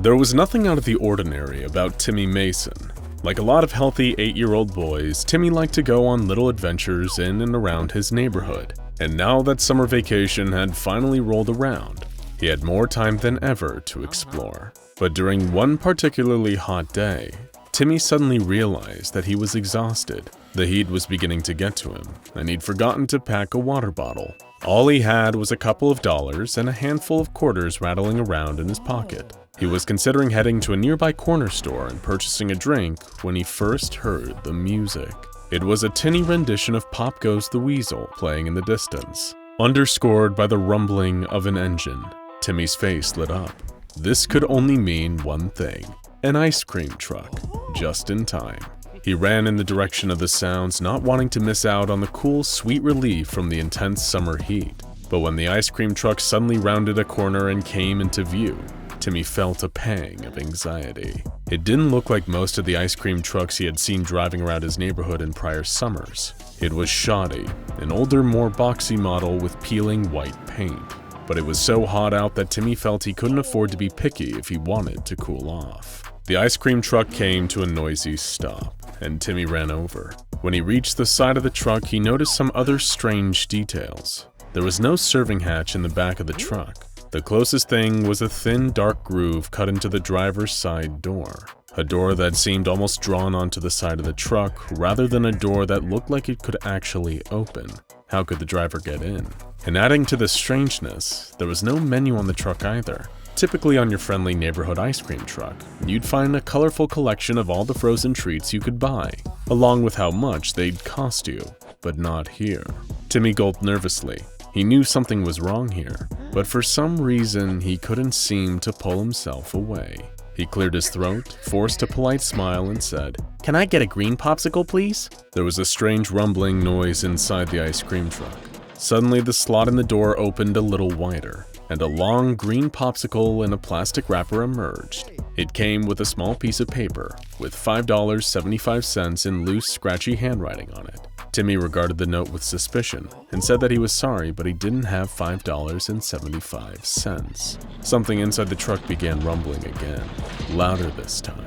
There was nothing out of the ordinary about Timmy Mason. Like a lot of healthy 8-year-old boys, Timmy liked to go on little adventures in and around his neighborhood. And now that summer vacation had finally rolled around, he had more time than ever to explore. But during one particularly hot day, Timmy suddenly realized that he was exhausted. The heat was beginning to get to him, and he'd forgotten to pack a water bottle. All he had was a couple of dollars and a handful of quarters rattling around in his pocket. He was considering heading to a nearby corner store and purchasing a drink when he first heard the music. It was a tinny rendition of Pop Goes the Weasel playing in the distance, underscored by the rumbling of an engine. Timmy's face lit up. This could only mean one thing: an ice cream truck, just in time. He ran in the direction of the sounds, not wanting to miss out on the cool, sweet relief from the intense summer heat. But when the ice cream truck suddenly rounded a corner and came into view, Timmy felt a pang of anxiety. It didn't look like most of the ice cream trucks he had seen driving around his neighborhood in prior summers. It was shoddy, an older, more boxy model with peeling white paint. But it was so hot out that Timmy felt he couldn't afford to be picky if he wanted to cool off. The ice cream truck came to a noisy stop, and Timmy ran over. When he reached the side of the truck, he noticed some other strange details. There was no serving hatch in the back of the truck. The closest thing was a thin, dark groove cut into the driver's side door. A door that seemed almost drawn onto the side of the truck, rather than a door that looked like it could actually open. How could the driver get in? And adding to the strangeness, there was no menu on the truck either. Typically on your friendly neighborhood ice cream truck, you'd find a colorful collection of all the frozen treats you could buy, along with how much they'd cost you, but not here. Timmy gulped nervously. He knew something was wrong here, but for some reason he couldn't seem to pull himself away. He cleared his throat, forced a polite smile, and said, "Can I get a green popsicle, please?" There was a strange rumbling noise inside the ice cream truck. Suddenly, the slot in the door opened a little wider, and a long green popsicle in a plastic wrapper emerged. It came with a small piece of paper, with $5.75 in loose, scratchy handwriting on it. Timmy regarded the note with suspicion and said that he was sorry, but he didn't have $5.75. Something inside the truck began rumbling again, louder this time,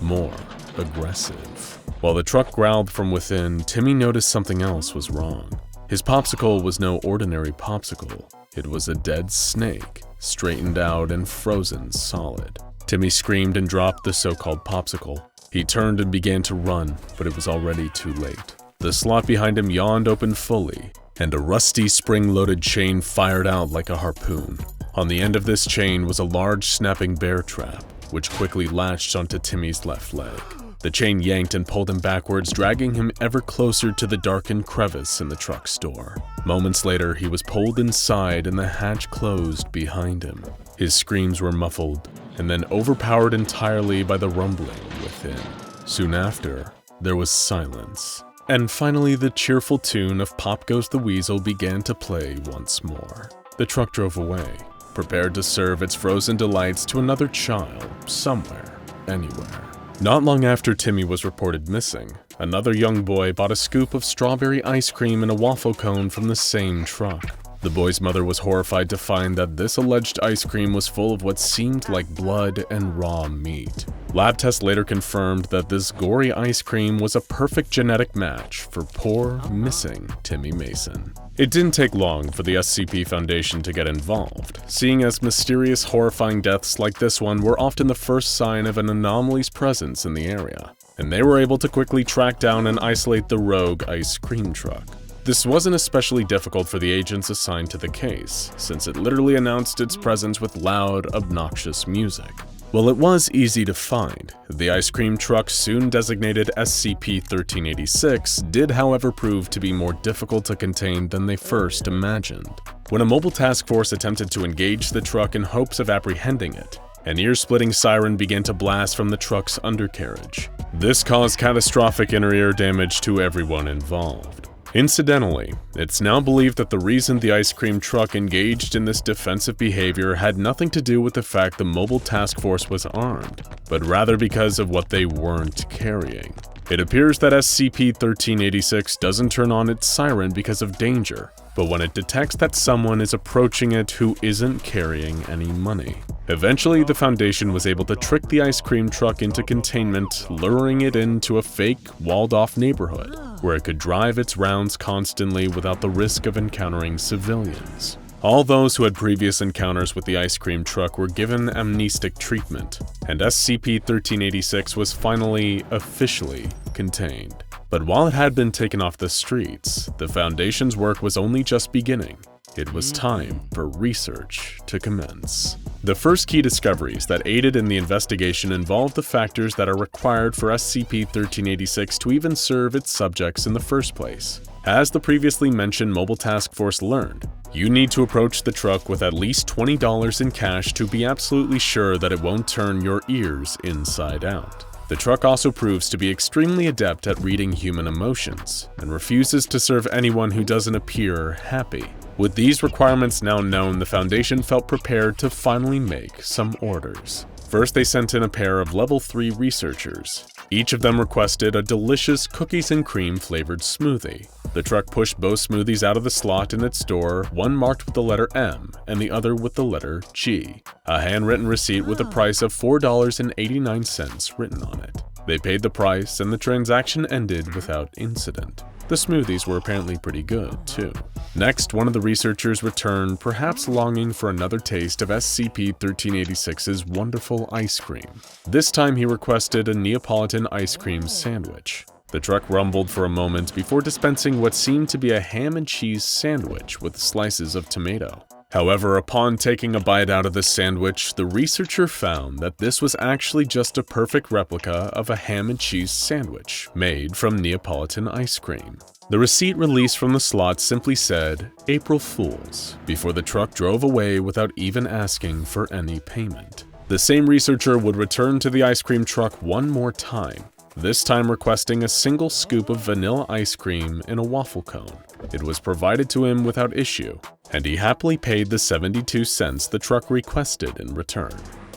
more aggressive. While the truck growled from within, Timmy noticed something else was wrong. His popsicle was no ordinary popsicle. It was a dead snake, straightened out and frozen solid. Timmy screamed and dropped the so-called popsicle. He turned and began to run, but it was already too late. The slot behind him yawned open fully, and a rusty spring-loaded chain fired out like a harpoon. On the end of this chain was a large snapping bear trap, which quickly latched onto Timmy's left leg. The chain yanked and pulled him backwards, dragging him ever closer to the darkened crevice in the truck's door. Moments later, he was pulled inside and the hatch closed behind him. His screams were muffled, and then overpowered entirely by the rumbling within. Soon after, there was silence. And finally, the cheerful tune of Pop Goes the Weasel began to play once more. The truck drove away, prepared to serve its frozen delights to another child, somewhere, anywhere. Not long after Timmy was reported missing, another young boy bought a scoop of strawberry ice cream and a waffle cone from the same truck. The boy's mother was horrified to find that this alleged ice cream was full of what seemed like blood and raw meat. Lab tests later confirmed that this gory ice cream was a perfect genetic match for poor, missing Timmy Mason. It didn't take long for the SCP Foundation to get involved, seeing as mysterious, horrifying deaths like this one were often the first sign of an anomaly's presence in the area, and they were able to quickly track down and isolate the rogue ice cream truck. This wasn't especially difficult for the agents assigned to the case, since it literally announced its presence with loud, obnoxious music. While it was easy to find, the ice cream truck, soon designated SCP-1386, did however prove to be more difficult to contain than they first imagined. When a mobile task force attempted to engage the truck in hopes of apprehending it, an ear-splitting siren began to blast from the truck's undercarriage. This caused catastrophic inner-ear damage to everyone involved. Incidentally, it's now believed that the reason the ice cream truck engaged in this defensive behavior had nothing to do with the fact the mobile task force was armed, but rather because of what they weren't carrying. It appears that SCP-1386 doesn't turn on its siren because of danger, but when it detects that someone is approaching it who isn't carrying any money. Eventually, the Foundation was able to trick the ice cream truck into containment, luring it into a fake, walled-off neighborhood, where it could drive its rounds constantly without the risk of encountering civilians. All those who had previous encounters with the ice cream truck were given amnestic treatment, and SCP-1386 was finally, officially, contained. But while it had been taken off the streets, the Foundation's work was only just beginning. It was time for research to commence. The first key discoveries that aided in the investigation involved the factors that are required for SCP-1386 to even serve its subjects in the first place. As the previously mentioned Mobile Task Force learned, you need to approach the truck with at least $20 in cash to be absolutely sure that it won't turn your ears inside out. The truck also proves to be extremely adept at reading human emotions, and refuses to serve anyone who doesn't appear happy. With these requirements now known, the Foundation felt prepared to finally make some orders. First, they sent in a pair of Level 3 researchers. Each of them requested a delicious cookies and cream flavored smoothie. The truck pushed both smoothies out of the slot in its door, one marked with the letter M and the other with the letter G. A handwritten receipt with a price of $4.89 written on it. They paid the price and the transaction ended without incident. The smoothies were apparently pretty good, too. Next, one of the researchers returned, perhaps longing for another taste of SCP-1386's wonderful ice cream. This time he requested a Neapolitan ice cream sandwich. The truck rumbled for a moment before dispensing what seemed to be a ham and cheese sandwich with slices of tomato. However, upon taking a bite out of the sandwich, the researcher found that this was actually just a perfect replica of a ham and cheese sandwich made from Neapolitan ice cream. The receipt released from the slot simply said, "April Fools," before the truck drove away without even asking for any payment. The same researcher would return to the ice cream truck one more time, this time requesting a single scoop of vanilla ice cream in a waffle cone. It was provided to him without issue, and he happily paid the 72 cents the truck requested in return.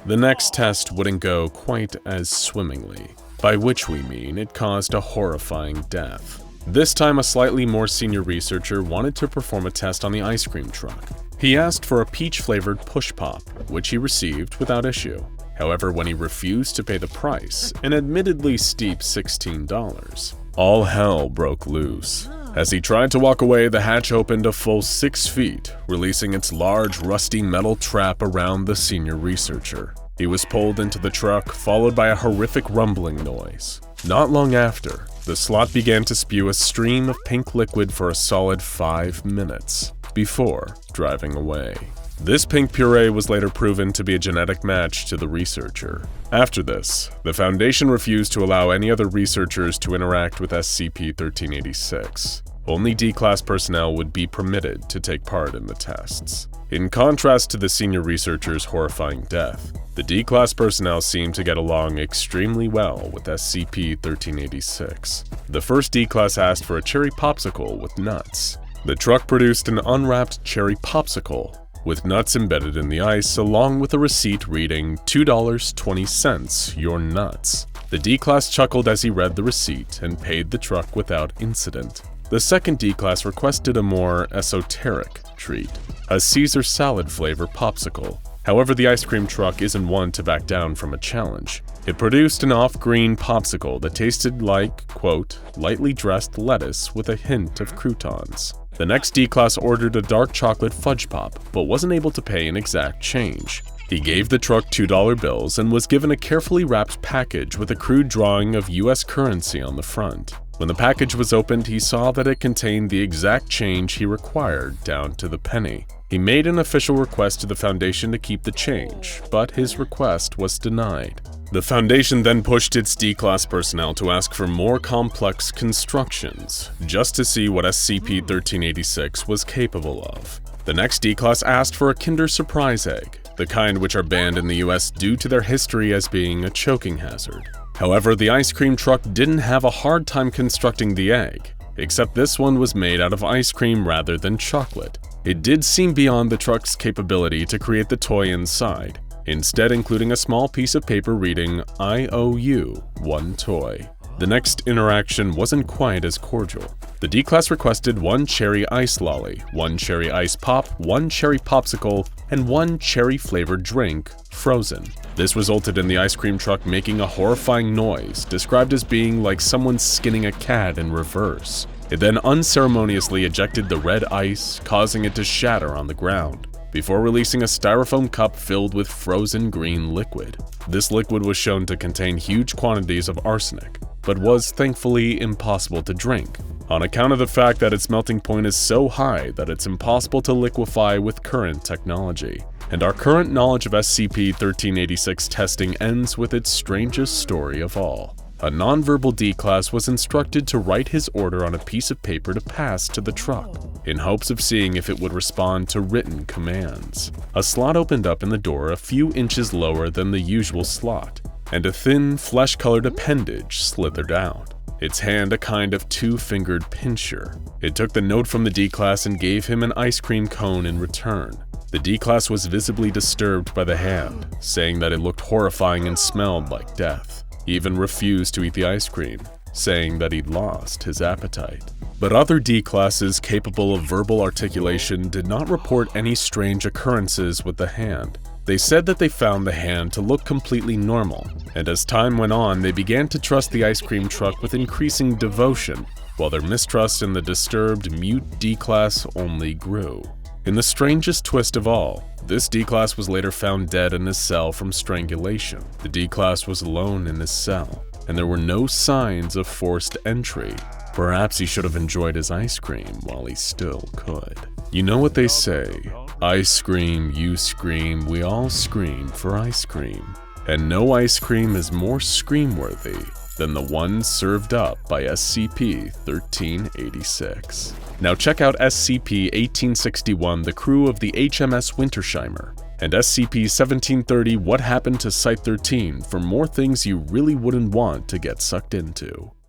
The next test wouldn't go quite as swimmingly, by which we mean it caused a horrifying death. This time, a slightly more senior researcher wanted to perform a test on the ice cream truck. He asked for a peach-flavored push pop, which he received without issue. However, when he refused to pay the price, an admittedly steep $16, all hell broke loose. As he tried to walk away, the hatch opened a full 6 feet, releasing its large, rusty metal trap around the senior researcher. He was pulled into the truck, followed by a horrific rumbling noise. Not long after, the slot began to spew a stream of pink liquid for a solid 5 minutes, before driving away. This pink puree was later proven to be a genetic match to the researcher. After this, the Foundation refused to allow any other researchers to interact with SCP-1386. Only D-Class personnel would be permitted to take part in the tests. In contrast to the senior researcher's horrifying death, the D-Class personnel seemed to get along extremely well with SCP-1386. The first D-Class asked for a cherry popsicle with nuts. The truck produced an unwrapped cherry popsicle with nuts embedded in the ice, along with a receipt reading $2.20, your nuts. The D-Class chuckled as he read the receipt and paid the truck without incident. The second D-Class requested a more esoteric treat, a Caesar salad flavor popsicle. However, the ice cream truck isn't one to back down from a challenge. It produced an off-green popsicle that tasted like, quote, lightly dressed lettuce with a hint of croutons. The next D-Class ordered a dark chocolate fudge pop, but wasn't able to pay an exact change. He gave the truck $2 bills and was given a carefully wrapped package with a crude drawing of US currency on the front. When the package was opened, he saw that it contained the exact change he required down to the penny. He made an official request to the Foundation to keep the change, but his request was denied. The Foundation then pushed its D-Class personnel to ask for more complex constructions, just to see what SCP-1386 was capable of. The next D-Class asked for a Kinder Surprise egg, the kind which are banned in the US due to their history as being a choking hazard. However, the ice cream truck didn't have a hard time constructing the egg, except this one was made out of ice cream rather than chocolate. It did seem beyond the truck's capability to create the toy inside, instead including a small piece of paper reading, "I owe you one toy." The next interaction wasn't quite as cordial. The D-Class requested 1 cherry ice lolly, 1 cherry ice pop, 1 cherry popsicle, and 1 cherry-flavored drink, frozen. This resulted in the ice cream truck making a horrifying noise, described as being like someone skinning a cat in reverse. It then unceremoniously ejected the red ice, causing it to shatter on the ground, before releasing a styrofoam cup filled with frozen green liquid. This liquid was shown to contain huge quantities of arsenic, but was thankfully impossible to drink, on account of the fact that its melting point is so high that it's impossible to liquefy with current technology. And our current knowledge of SCP-1386 testing ends with its strangest story of all. A nonverbal D-Class was instructed to write his order on a piece of paper to pass to the truck, in hopes of seeing if it would respond to written commands. A slot opened up in the door a few inches lower than the usual slot, and a thin, flesh-colored appendage slithered out, its hand a kind of two-fingered pincher. It took the note from the D-Class and gave him an ice cream cone in return. The D-Class was visibly disturbed by the hand, saying that it looked horrifying and smelled like death. He even refused to eat the ice cream, saying that he'd lost his appetite. But other D-Classes capable of verbal articulation did not report any strange occurrences with the hand. They said that they found the hand to look completely normal, and as time went on, they began to trust the ice cream truck with increasing devotion, while their mistrust in the disturbed, mute D-Class only grew. In the strangest twist of all, this D-Class was later found dead in his cell from strangulation. The D-Class was alone in his cell, and there were no signs of forced entry. Perhaps he should have enjoyed his ice cream while he still could. You know what they say, I scream, you scream, we all scream for ice cream. And no ice cream is more scream-worthy than the one served up by SCP-1386. Now check out SCP-1861, the crew of the HMS Wintersheimer, and SCP-1730, What Happened to Site-13 for more things you really wouldn't want to get sucked into.